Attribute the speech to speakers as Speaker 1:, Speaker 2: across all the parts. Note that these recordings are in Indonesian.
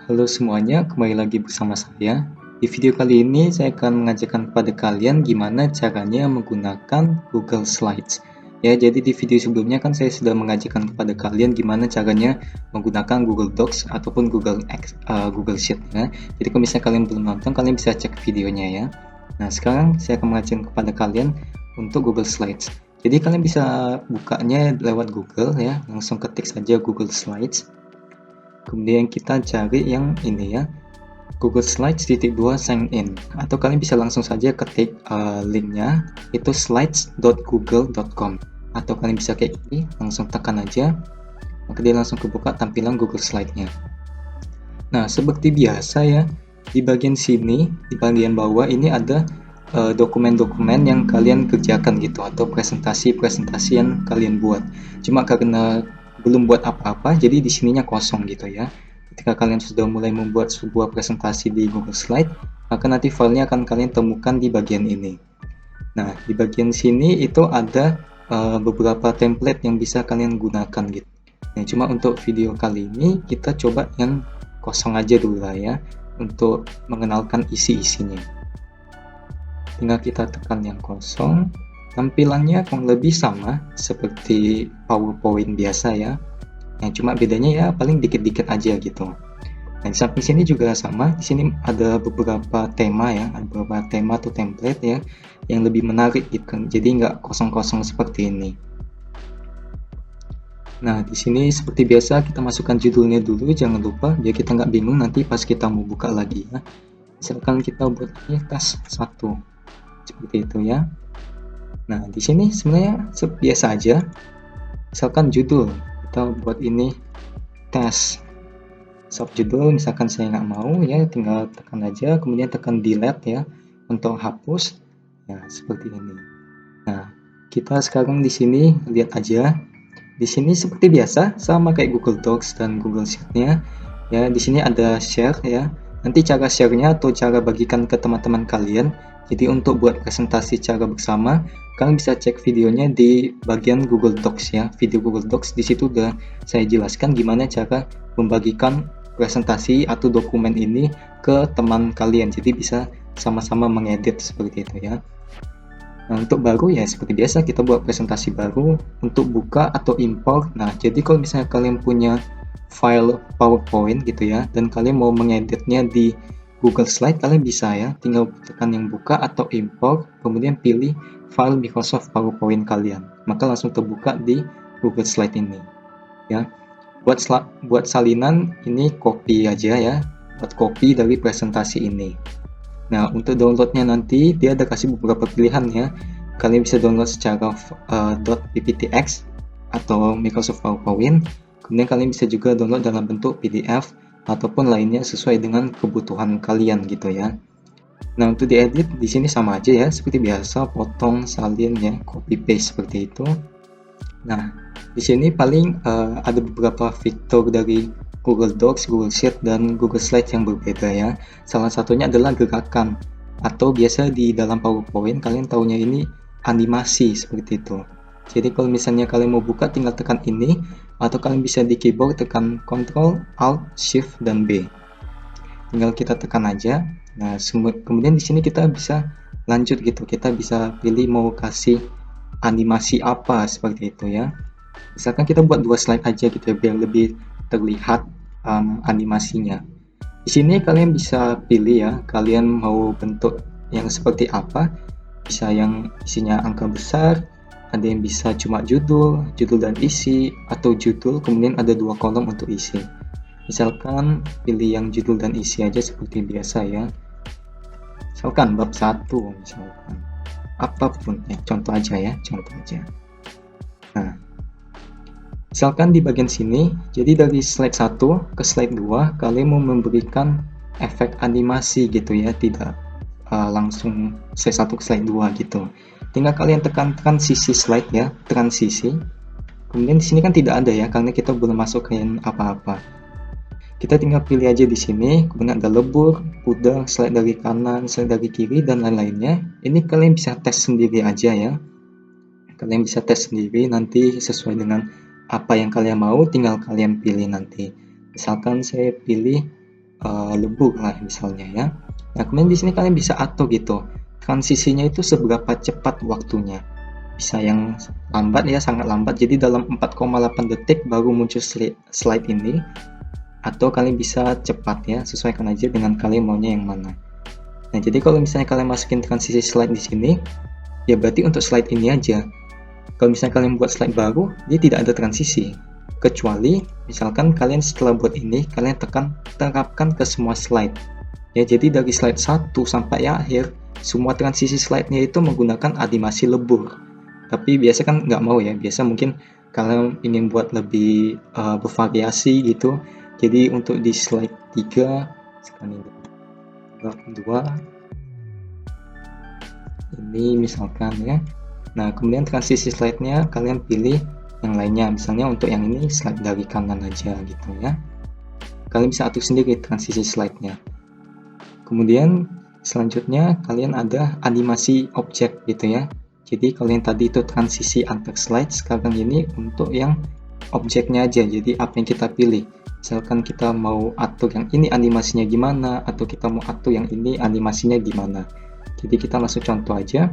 Speaker 1: Halo semuanya, kembali lagi bersama saya. Di video kali ini saya akan mengajarkan kepada kalian gimana caranya menggunakan Google Slides. Ya, jadi di video sebelumnya kan saya sudah mengajarkan kepada kalian gimana caranya menggunakan Google Docs ataupun Google Sheet ya. Jadi kalau misalnya kalian belum nonton, kalian bisa cek videonya ya. Nah, sekarang saya akan mengajarkan kepada kalian untuk Google Slides. Jadi kalian bisa bukanya lewat Google ya, langsung ketik saja Google Slides. Kemudian kita cari yang ini ya, Google Slides _2 sign in, atau kalian bisa langsung saja ketik linknya itu slides.google.com, atau kalian bisa kayak gini, langsung tekan aja, maka dia langsung kebuka tampilan Google Slide-nya. Nah, seperti biasa ya, di bagian sini, di bagian bawah ini ada dokumen-dokumen yang kalian kerjakan gitu, atau presentasi-presentasi yang kalian buat. Cuma karena belum buat apa-apa, jadi di sininya kosong gitu ya. Ketika kalian sudah mulai membuat sebuah presentasi di Google Slide, maka nanti filenya akan kalian temukan di bagian ini. Nah, di bagian sini itu ada beberapa template yang bisa kalian gunakan gitu. Nah, cuma untuk video kali ini kita coba yang kosong aja dulu lah ya, untuk mengenalkan isi-isinya. Tinggal kita tekan yang kosong, tampilannya kurang lebih sama seperti PowerPoint biasa ya. Nah, cuma bedanya ya paling dikit-dikit aja gitu. Nah, di samping sini juga sama. Di sini ada beberapa tema ya, ada beberapa tema atau template ya yang lebih menarik gitu. Jadi nggak kosong-kosong seperti ini. Nah, di sini seperti biasa kita masukkan judulnya dulu, jangan lupa biar kita nggak bingung nanti pas kita mau buka lagi ya. Misalkan kita buat ini tes 1 seperti itu ya. Nah, di sini sebenarnya biasa aja. Misalkan judul, kita buat ini tes. Subjudul, misalkan saya nggak mau ya, tinggal tekan aja, kemudian tekan delete ya untuk hapus. Nah, seperti ini. Nah, kita sekarang di sini lihat aja. Di sini seperti biasa, sama kayak Google Docs dan Google Sheet-nya. Ya, di sini ada share ya. Nanti cara share-nya atau cara bagikan ke teman-teman kalian. Jadi untuk buat presentasi cara bersama, kalian bisa cek videonya di bagian Google Docs ya. Video Google Docs di situ udah saya jelaskan gimana cara membagikan presentasi atau dokumen ini ke teman kalian. Jadi bisa sama-sama mengedit seperti itu ya. Nah, untuk baru ya seperti biasa kita buat presentasi baru untuk buka atau import. Nah, jadi kalau misalnya kalian punya file PowerPoint gitu ya, dan kalian mau mengeditnya di Google Slide, kalian bisa ya, tinggal tekan yang buka atau import, kemudian pilih file Microsoft PowerPoint kalian. Maka langsung terbuka di Google Slide ini. Ya, buat salinan ini copy aja ya, buat copy dari presentasi ini. Nah, untuk downloadnya nanti dia ada kasih beberapa pilihan ya. Kalian bisa download secara .pptx atau Microsoft PowerPoint. Kemudian kalian bisa juga download dalam bentuk PDF ataupun lainnya sesuai dengan kebutuhan kalian gitu ya. Nah, untuk diedit di sini sama aja ya, seperti biasa, potong, salin ya, copy paste seperti itu. Nah, di sini paling ada beberapa fitur dari Google Docs, Google Sheet, dan Google Slides yang berbeda ya. Salah satunya adalah gerakan, atau biasa di dalam PowerPoint kalian taunya ini animasi seperti itu. Jadi kalau misalnya kalian mau buka tinggal tekan ini, atau kalian bisa di keyboard tekan Ctrl, Alt, Shift, dan B. Tinggal kita tekan aja. Nah, kemudian di sini kita bisa lanjut gitu. Kita bisa pilih mau kasih animasi apa seperti itu ya. Misalkan kita buat 2 slide aja gitu ya, biar lebih terlihat animasinya. Di sini kalian bisa pilih ya, kalian mau bentuk yang seperti apa. Bisa yang isinya angka besar, ada yang bisa cuma judul dan isi, atau judul kemudian ada 2 kolom untuk isi. Misalkan pilih yang judul dan isi aja seperti biasa ya. Misalkan bab 1 misalkan. Apapun ya, contoh aja ya, contoh aja. Nah, misalkan di bagian sini, jadi dari slide 1 ke slide 2, kalian mau memberikan efek animasi gitu ya, tidak langsung slide 1 ke slide 2 gitu. Tinggal kalian tekan sisi slide ya, transisi. Kemudian di sini kan tidak ada ya, karena kita belum masukin apa-apa. Kita tinggal pilih aja di sini, kemudian ada lebur, pudar, slide dari kanan, slide dari kiri, dan lain-lainnya. Ini kalian bisa tes sendiri aja ya. Kalian bisa tes sendiri nanti sesuai dengan apa yang kalian mau, tinggal kalian pilih nanti. Misalkan saya pilih lebur lah misalnya ya. Nah, kemudian di sini kalian bisa atur gitu, transisinya itu seberapa cepat waktunya. Bisa yang lambat ya, sangat lambat, jadi dalam 4,8 detik baru muncul slide ini, atau kalian bisa cepat ya, sesuaikan aja dengan kalian maunya yang mana. Nah, jadi kalau misalnya kalian masukin transisi slide di sini, ya berarti untuk slide ini aja. Kalau misalnya kalian buat slide baru, dia tidak ada transisi. Kecuali misalkan kalian setelah buat ini, kalian terapkan ke semua slide. Ya, jadi dari slide 1 sampai akhir, semua transisi slide-nya itu menggunakan animasi lebur. Tapi biasa kan nggak mau ya, biasa mungkin kalian ingin buat lebih bervariasi gitu. Jadi untuk di slide 3, sekarang ini 2, ini misalkan ya. Nah, kemudian transisi slide-nya kalian pilih yang lainnya, misalnya untuk yang ini slide dari kanan aja gitu ya. Kalian bisa atur sendiri transisi slide-nya. Kemudian selanjutnya kalian ada animasi objek gitu ya. Jadi kalian tadi itu transisi antar slide, sekarang ini untuk yang objeknya aja. Jadi apa yang kita pilih, misalkan kita mau atur yang ini animasinya gimana, atau kita mau atur yang ini animasinya gimana. Jadi kita langsung contoh aja.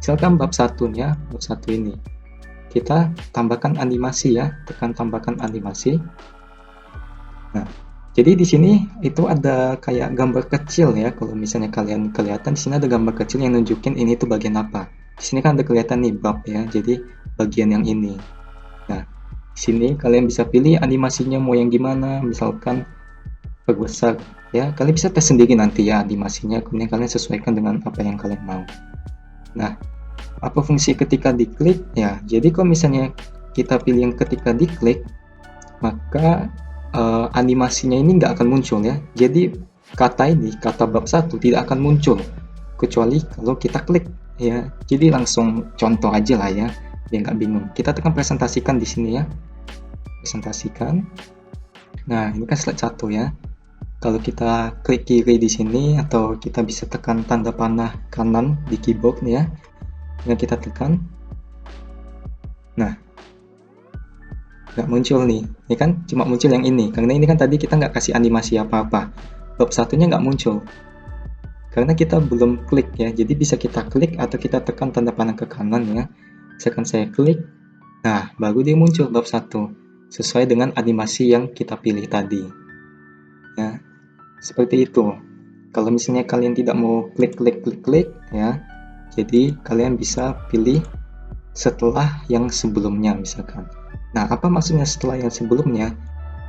Speaker 1: Misalkan bab 1-nya, bab 1 ini kita tambahkan animasi ya, tekan tambahkan animasi. Nah, jadi di sini itu ada kayak gambar kecil ya. Kalau misalnya kalian kelihatan di sini ada gambar kecil yang nunjukin ini tuh bagian apa. Di sini kan ada kelihatan nih bab ya. Jadi bagian yang ini. Nah, di sini kalian bisa pilih animasinya mau yang gimana. Misalkan perbesar ya. Kalian bisa tes sendiri nanti ya animasinya. Kemudian kalian sesuaikan dengan apa yang kalian mau. Nah, apa fungsi ketika diklik ya? Jadi kalau misalnya kita pilih yang ketika diklik, maka animasinya ini nggak akan muncul ya. Jadi kata bab 1 tidak akan muncul kecuali kalau kita klik ya. Jadi langsung contoh aja lah ya, biar nggak bingung. Kita tekan presentasikan di sini ya, presentasikan. Nah, ini kan slide 1 ya. Kalau kita klik kiri di sini, atau kita bisa tekan tanda panah kanan di keyboard nih ya, yang kita tekan. Nah, nggak muncul nih, ini kan cuma muncul yang ini, karena ini kan tadi kita nggak kasih animasi apa-apa. Bab 1-nya nggak muncul karena kita belum klik ya. Jadi bisa kita klik atau kita tekan tanda panah ke kanan ya. Misalkan saya klik, nah baru dia muncul bab 1 sesuai dengan animasi yang kita pilih tadi ya. Seperti itu. Kalau misalnya kalian tidak mau klik ya, jadi kalian bisa pilih setelah yang sebelumnya misalkan. Nah, apa maksudnya setelah yang sebelumnya?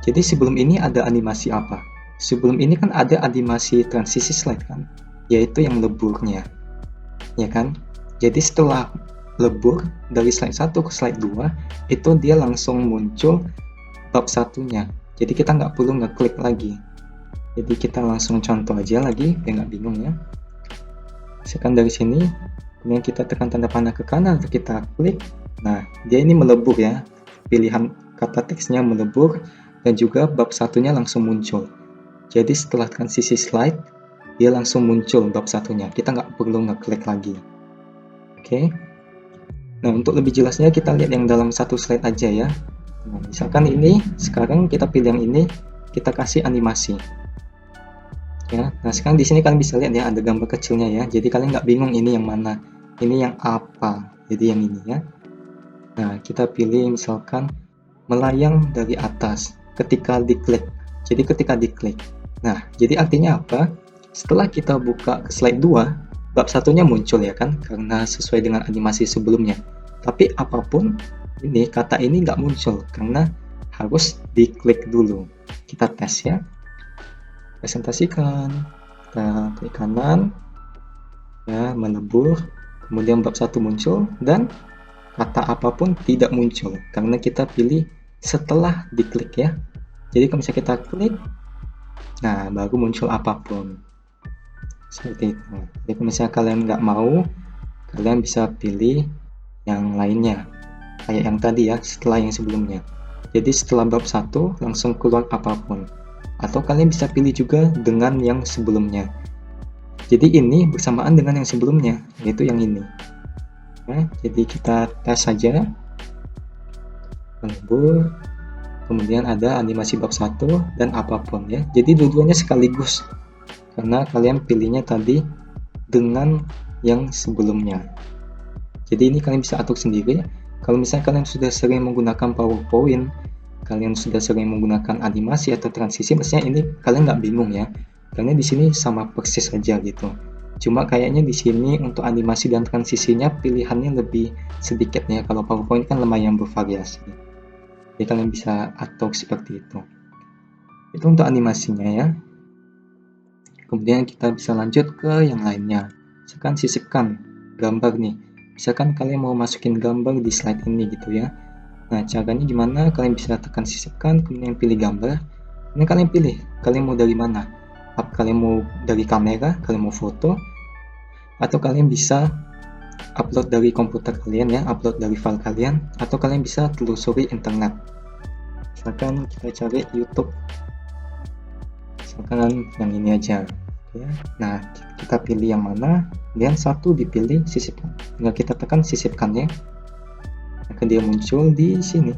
Speaker 1: Jadi sebelum ini ada animasi apa? Sebelum ini kan ada animasi transisi slide kan, yaitu yang leburnya, ya kan? Jadi setelah lebur dari slide 1 ke slide 2, itu dia langsung muncul bab 1-nya. Jadi kita nggak perlu ngeklik lagi. Jadi kita langsung contoh aja lagi, biar nggak bingung ya. Misalkan dari sini, kemudian kita tekan tanda panah ke kanan atau kita klik. Nah, dia ini melebur ya. Pilihan kata teksnya melebur, dan juga bab 1-nya langsung muncul. Jadi setelah transisi slide, dia langsung muncul bab 1-nya. Kita nggak perlu ngeklik lagi. Oke. Nah, untuk lebih jelasnya kita lihat yang dalam satu slide aja ya. Nah, misalkan ini, sekarang kita pilih yang ini, kita kasih animasi. Ya, nah sekarang di sini kalian bisa lihat ya, ada gambar kecilnya ya. Jadi kalian nggak bingung ini yang mana, ini yang apa. Jadi yang ini ya. Nah, kita pilih misalkan melayang dari atas ketika diklik. Jadi ketika diklik. Nah, jadi artinya apa? Setelah kita buka ke slide 2, bab 1-nya muncul ya kan, karena sesuai dengan animasi sebelumnya. Tapi apapun ini, kata ini nggak muncul karena harus diklik dulu. Kita tes ya. Presentasikan. Kita klik kanan. Ya, melebur. Kemudian bab 1 muncul dan kata apapun tidak muncul karena kita pilih setelah diklik ya. Jadi kalau misalnya kita klik, nah baru muncul apapun seperti itu. Jadi kalau misalnya kalian nggak mau, kalian bisa pilih yang lainnya kayak yang tadi ya, setelah yang sebelumnya. Jadi setelah bab 1 langsung keluar apapun, atau kalian bisa pilih juga dengan yang sebelumnya. Jadi ini bersamaan dengan yang sebelumnya, yaitu yang ini. Nah, jadi kita tes saja. Melebur. kemudian ada animasi bab 1 dan apapun ya. Jadi dua-duanya sekaligus karena kalian pilihnya tadi dengan yang sebelumnya. Jadi ini kalian bisa atur sendiri. Kalau misalnya kalian sudah sering menggunakan PowerPoint, kalian sudah sering menggunakan animasi atau transisi, maksudnya ini kalian nggak bingung ya, karena di sini sama persis saja gitu. Cuma kayaknya di sini untuk animasi dan transisinya pilihannya lebih sedikit ya. Kalau PowerPoint kan lumayan bervariasi. Jadi kalian bisa atur seperti itu. Itu untuk animasinya ya. Kemudian kita bisa lanjut ke yang lainnya. Misalkan sisipkan gambar nih. Misalkan kalian mau masukin gambar di slide ini gitu ya. Nah, caranya gimana? Kalian bisa tekan sisipkan, kemudian pilih gambar. Kemudian kalian pilih, kalian mau dari mana? Apa kalian mau dari kamera, kalian mau foto, atau kalian bisa upload dari komputer kalian ya, upload dari file kalian, atau kalian bisa telusuri internet. Misalkan kita cari YouTube. Misalkan yang ini aja. Ya. Nah, kita pilih yang mana, kemudian satu dipilih sisipkan. Tinggal kita tekan sisipkan ya, akan dia muncul di sini.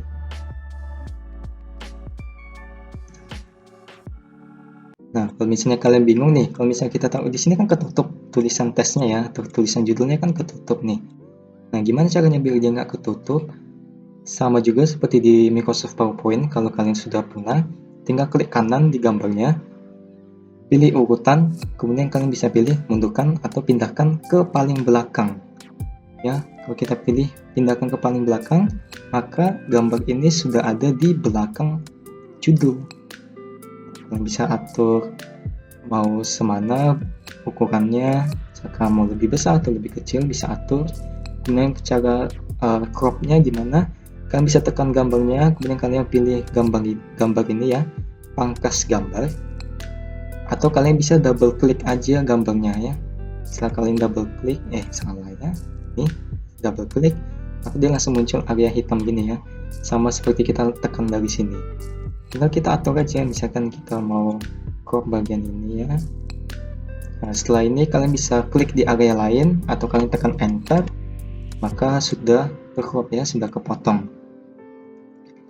Speaker 1: Nah, kalau misalnya kalian bingung nih, kalau misalnya kita taruh di sini kan ketutup tulisan tesnya ya, atau tulisan judulnya kan ketutup nih. Nah, gimana caranya biar dia nggak ketutup? Sama juga seperti di Microsoft PowerPoint, kalau kalian sudah pernah, tinggal klik kanan di gambarnya, pilih urutan, kemudian kalian bisa pilih mundurkan atau pindahkan ke paling belakang. Ya, kalau kita pilih pindahkan ke paling belakang, maka gambar ini sudah ada di belakang judul. Kalian bisa atur mau semana ukurannya, misalkan mau lebih besar atau lebih kecil bisa atur. Kemudian cara cropnya gimana? Kalian bisa tekan gambarnya, kemudian kalian pilih gambar ini ya, pangkas gambar. Atau kalian bisa double klik aja gambarnya ya. Setelah kalian double klik, salah ya, ini double klik, maka dia langsung muncul area hitam gini ya, sama seperti kita tekan dari sini. Tinggal kita atur aja, misalkan kita mau crop bagian ini ya. Nah, setelah ini kalian bisa klik di area lain atau kalian tekan enter, maka sudah bercrop ya, sudah kepotong.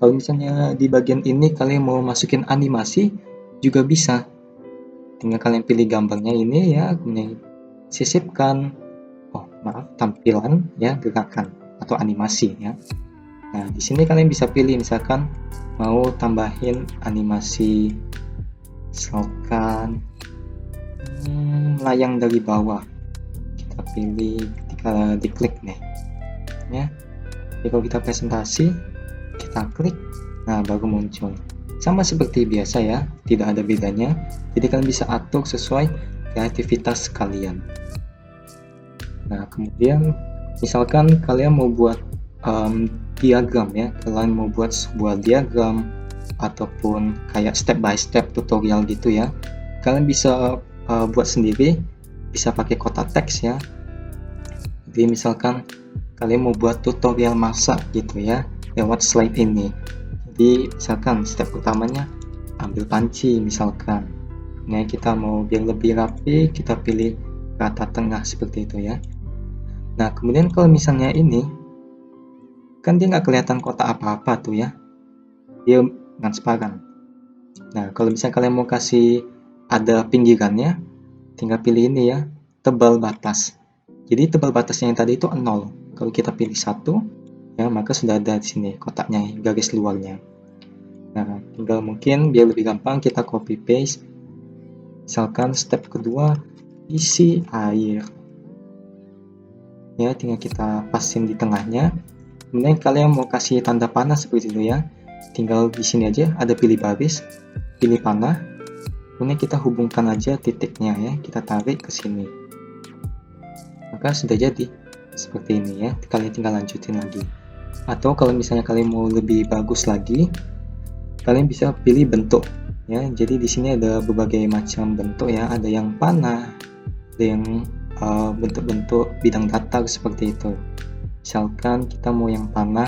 Speaker 1: Kalau misalnya di bagian ini kalian mau masukin animasi juga bisa. Tinggal kalian pilih gambarnya ini ya, kemudian sisipkan, tampilan ya, gerakan atau animasi ya. Nah, di sini kalian bisa pilih misalkan mau tambahin animasi, misalkan layang dari bawah. Kita pilih ketika diklik nih ya. Jadi kalau kita presentasi, kita klik, nah baru muncul. Sama seperti biasa ya, tidak ada bedanya. Jadi kalian bisa atur sesuai kreativitas kalian. Nah, kemudian misalkan kalian mau buat diagram ya, kalian mau buat sebuah diagram ataupun kayak step by step tutorial gitu ya, kalian bisa buat sendiri, bisa pakai kotak teks ya. Jadi misalkan kalian mau buat tutorial masak gitu ya, lewat slide ini. Jadi misalkan step utamanya ambil panci misalkan. Nah, kita mau biar lebih rapi, kita pilih rata tengah seperti itu ya. Nah, kemudian kalau misalnya ini kan dia nggak kelihatan kotak apa-apa tuh ya, dia transparan. Nah, kalau misalnya kalian mau kasih ada pinggirannya, tinggal pilih ini ya, tebal batas. Jadi tebal batasnya yang tadi itu 0. Kalau kita pilih 1 ya, maka sudah ada di sini kotaknya, garis luarnya. Nah, tinggal mungkin biar lebih gampang kita copy paste. Misalkan step kedua isi air. Ya, tinggal kita pasin di tengahnya. Kemudian kalian mau kasih tanda panah seperti itu ya. Tinggal di sini aja ada pilih baris, pilih panah. Kemudian kita hubungkan aja titiknya ya, kita tarik ke sini. Maka sudah jadi seperti ini ya. Kalian tinggal lanjutin lagi. Atau kalau misalnya kalian mau lebih bagus lagi, kalian bisa pilih bentuk ya. Jadi di sini ada berbagai macam bentuk ya, ada yang panah, ada yang bentuk-bentuk bidang datar seperti itu. Misalkan kita mau yang panah,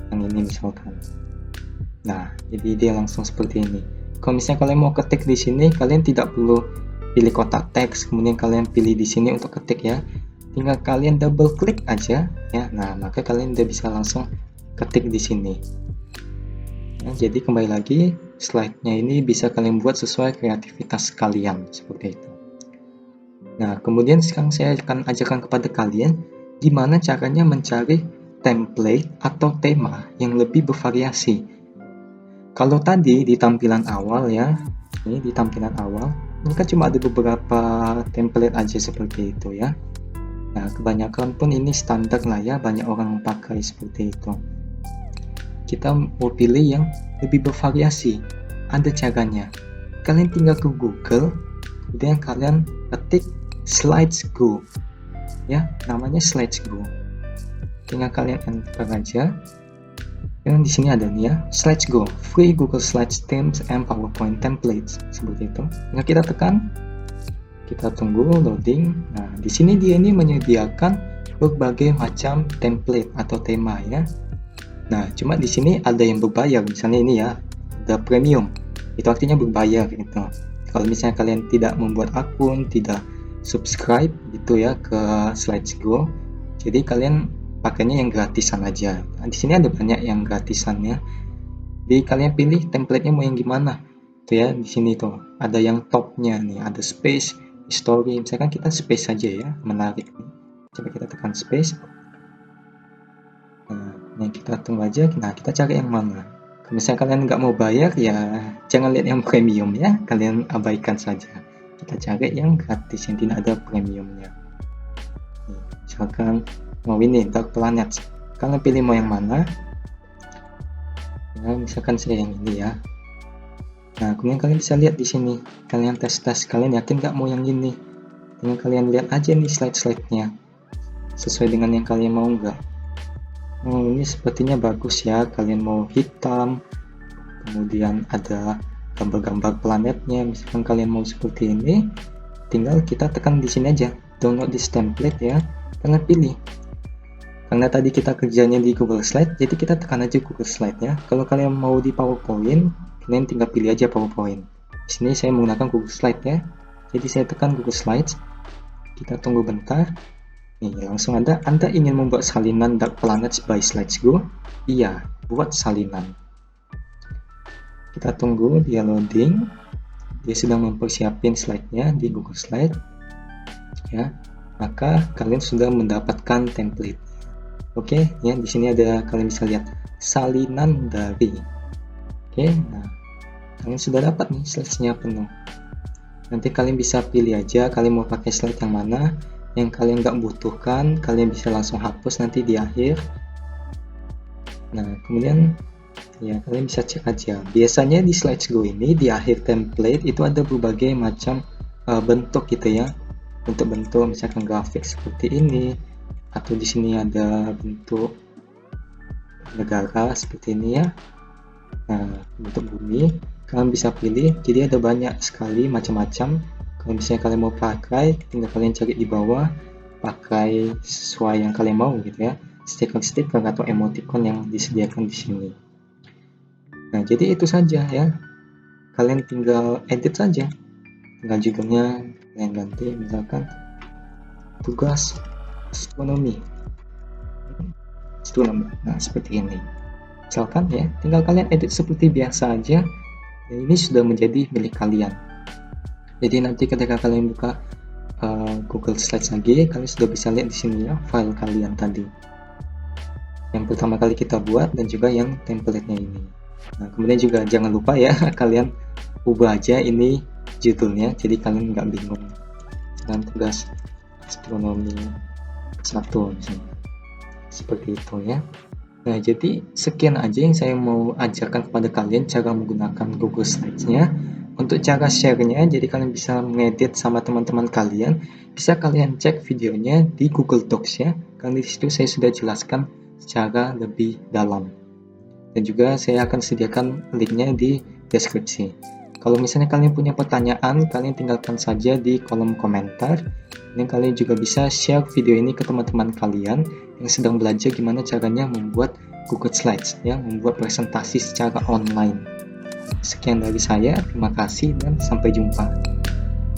Speaker 1: yang ini misalkan. Nah, jadi dia langsung seperti ini. Kalau misalnya kalian mau ketik di sini, kalian tidak perlu pilih kotak teks, kemudian kalian pilih di sini untuk ketik ya. Tinggal kalian double klik aja ya. Nah, maka kalian udah bisa langsung ketik di sini. Ya, jadi kembali lagi, slide-nya ini bisa kalian buat sesuai kreativitas kalian, seperti itu. Nah, kemudian sekarang saya akan ajarkan kepada kalian gimana caranya mencari template atau tema yang lebih bervariasi. Kalau tadi di tampilan awal ya, ini di tampilan awal, ini kan cuma ada beberapa template aja seperti itu ya. Nah, kebanyakan pun ini standar lah ya, banyak orang pakai seperti itu. Kita mau pilih yang lebih bervariasi. Ada caranya. Kalian tinggal ke Google, kemudian kalian ketik SlidesGo. Ya, namanya SlidesGo. Tinggal kalian enter aja. Dan di sini ada nih ya, SlidesGo, free Google Slides, Themes, and PowerPoint templates. Seperti itu. Tinggal kita tekan, kita tunggu loading. Nah, di sini dia ini menyediakan berbagai macam template atau tema ya. Nah, cuma di sini ada yang berbayar, misalnya ini ya, ada premium. Itu artinya berbayar gitu. Kalau misalnya kalian tidak membuat akun, tidak subscribe gitu ya ke SlidesGo, jadi kalian pakainya yang gratisan aja. Nah, di sini ada banyak yang gratisan ya. Jadi kalian pilih template-nya mau yang gimana. Tuh ya, di sini tuh ada yang topnya nih, ada space, history. Misalkan kita space saja ya, menarik nih. Coba kita tekan space. Nah, kita tunggu aja. Nah, kita cari yang mana. Kalau misalnya kalian nggak mau bayar, ya jangan lihat yang premium ya. Kalian abaikan saja. Kita cari yang gratis, yang tidak ada premiumnya. Nih, misalkan mau ini, Dark Planet. Kalian pilih mau yang mana. Nah, misalkan saya yang ini ya. Nah, kemudian kalian bisa lihat di sini. Kalian tes, kalian yakin nggak mau yang ini. Tinggal kalian lihat aja nih slide-slide-nya. Sesuai dengan yang kalian mau nggak. Oh, ini sepertinya bagus ya. Kalian mau hitam, kemudian ada gambar-gambar planetnya. Misalkan kalian mau seperti ini, tinggal kita tekan di sini aja, download this template ya. Kalian pilih. Karena tadi kita kerjanya di Google Slide, jadi kita tekan aja Google Slide ya. Kalau kalian mau di PowerPoint, kalian tinggal pilih aja PowerPoint. Di sini saya menggunakan Google Slide ya. Jadi saya tekan Google Slides. Kita tunggu bentar. Nih, langsung ada, Anda ingin membuat salinan Dark Planets by SlidesGo? Iya, buat salinan. Kita tunggu dia loading. Dia sedang mempersiapkan slide-nya di Google Slide. Ya, maka kalian sudah mendapatkan template. Oke, ya di sini ada, kalian bisa lihat salinan dari. Oke, nah kalian sudah dapat nih slide-nya penuh. Nanti kalian bisa pilih aja kalian mau pakai slide yang mana. Yang kalian nggak butuhkan, kalian bisa langsung hapus nanti di akhir. Nah, kemudian ya kalian bisa cek aja. Biasanya di SlidesGo ini di akhir template itu ada berbagai macam bentuk gitu ya. Bentuk-bentuk misalkan grafik seperti ini, atau di sini ada bentuk negara seperti ini ya. Nah, bentuk bumi kalian bisa pilih. Jadi ada banyak sekali macam-macam. Kalau misalnya kalian mau pakai, tinggal kalian cari di bawah, pakai sesuai yang kalian mau gitu ya, stiker-stiker atau emoticon yang disediakan di sini. Nah, jadi itu saja ya. Kalian tinggal edit saja. Tinggal judulnya kalian ganti, misalkan tugas astronomi. Nah, seperti ini. Misalkan ya, tinggal kalian edit seperti biasa aja. Dan ini sudah menjadi milik kalian. Jadi nanti ketika kalian buka Google Slides lagi, kalian sudah bisa lihat di sini ya file kalian tadi. Yang pertama kali kita buat dan juga yang template-nya ini. Nah, kemudian juga jangan lupa ya kalian ubah aja ini judulnya, jadi kalian nggak bingung. Dan tugas astronomi 1 misalnya. Seperti itu ya. Nah, jadi sekian aja yang saya mau ajarkan kepada kalian cara menggunakan Google Slides-nya. Untuk cara share-nya, jadi kalian bisa mengedit sama teman-teman kalian, bisa kalian cek videonya di Google Docs ya, karena di situ saya sudah jelaskan secara lebih dalam. Dan juga saya akan sediakan linknya di deskripsi. Kalau misalnya kalian punya pertanyaan, kalian tinggalkan saja di kolom komentar. Dan kalian juga bisa share video ini ke teman-teman kalian yang sedang belajar gimana caranya membuat Google Slides, ya, membuat presentasi secara online. Sekian dari saya, terima kasih dan sampai jumpa.